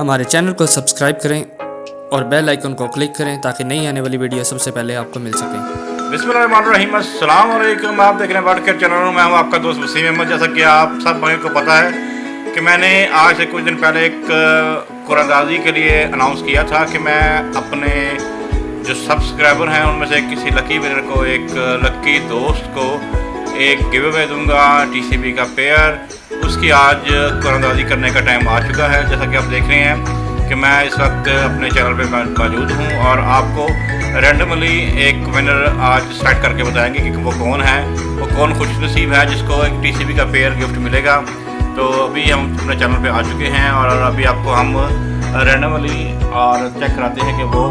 हमारे चैनल को सब्सक्राइब करें और बेल आइकन को क्लिक करें ताकि नई आने वाली वीडियो सबसे पहले आपको मिल सके। बिस्मिल्लाहिर्रहमानिर्रहीम, अस्सलाम वालेकुम। आप देख रहे हैं वर्कर चैनल। मैं हूं आपका दोस्त वसीम अहमद। जैसा कि आप सब भाइयों को पता है कि मैंने आज से कुछ दिन पहले एक कुरानदाजी के लिए अनाउंस किया था कि मैं अपने जो सब्सक्राइबर हैं उनमें से किसी लकी विनर को, एक लकी दोस्त को एक गिव अवे दूँगा टीसीबी का पेयर। उसकी आज कुरानदाजी करने का टाइम आ चुका है। जैसा कि आप देख रहे हैं कि मैं इस वक्त अपने चैनल पे मौजूद हूँ और आपको रैंडमली एक विनर आज सेलेक्ट करके बताएंगे कि वो कौन है, वो कौन खुशनसीब है जिसको एक टीसीबी का पेयर गिफ्ट मिलेगा। तो अभी हम अपने चैनल पे आ चुके हैं और अभी आपको हम रैंडमली और चेक कराते हैं कि वो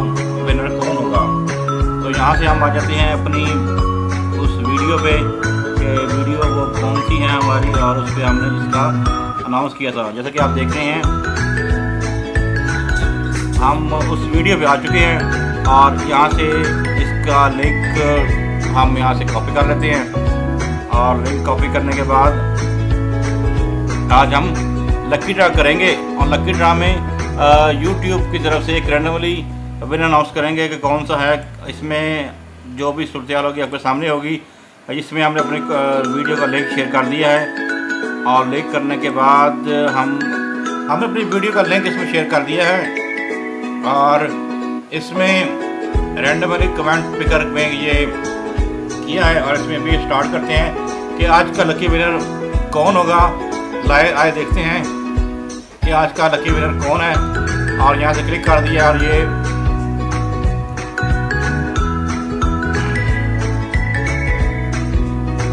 विनर कौन होगा। तो यहाँ से हम आ जाते हैं अपनी उस वीडियो पे कि वीडियो वो कौन सी है हमारी, और उस पर हमने जिसका अनाउंस किया था। जैसा कि आप देख रहे हैं हम उस वीडियो पे आ चुके हैं और यहाँ से इसका लिंक हम यहाँ से कॉपी कर लेते हैं। और लिंक कॉपी करने के बाद आज हम लकी ड्रा करेंगे और लकी ड्रा में यूट्यूब की तरफ से एक रैंडमली विनर अनाउंस करेंगे कि कौन सा है। इसमें जो भी सूरत हाल होगी आपके सामने होगी। इसमें हमने अपनी वीडियो का लिंक शेयर कर दिया है और लिंक करने के बाद हमने अपनी वीडियो का लिंक इसमें शेयर कर दिया है और इसमें रैंडमली कमेंट पिकर में ये किया है। और इसमें भी स्टार्ट करते हैं कि आज का लकी विनर कौन होगा। लाइव आए देखते हैं कि आज का लकी विनर कौन है। और यहाँ से क्लिक कर दिया और ये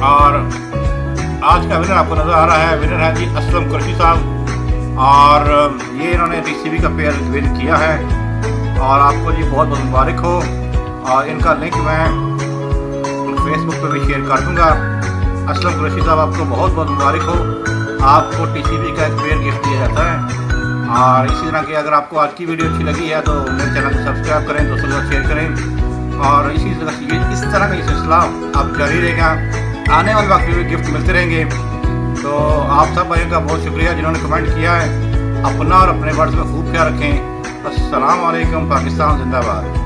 और आज का विनर आपको नज़र आ रहा है। विनर है जी असलम कुरैशी साहब और ये इन्होंने टीसीबी का पेयर विन किया है और आपको जी बहुत बहुत मुबारक हो। और इनका लिंक मैं फेसबुक पे भी शेयर कर दूँगा। असलम कुरैशी साहब आपको बहुत बहुत मुबारक हो। आपको टीसीबी का एक पेयर गिफ्ट दिया जाता है। और इसी तरह की अगर आपको आज की वीडियो अच्छी लगी है तो मेरे चैनल को सब्सक्राइब करें, दोस्तों के साथ शेयर करें और इस तरह का ये सिलसिला अब जारी रहेगा। आने वाले वक्त में भी गिफ्ट मिलते रहेंगे। तो आप सब भाइयों का बहुत शुक्रिया जिन्होंने कमेंट किया है। अपना और अपने वर्ड्स में खूब ख्याल रखें। अस्सलाम वालेकुम। पाकिस्तान जिंदाबाद।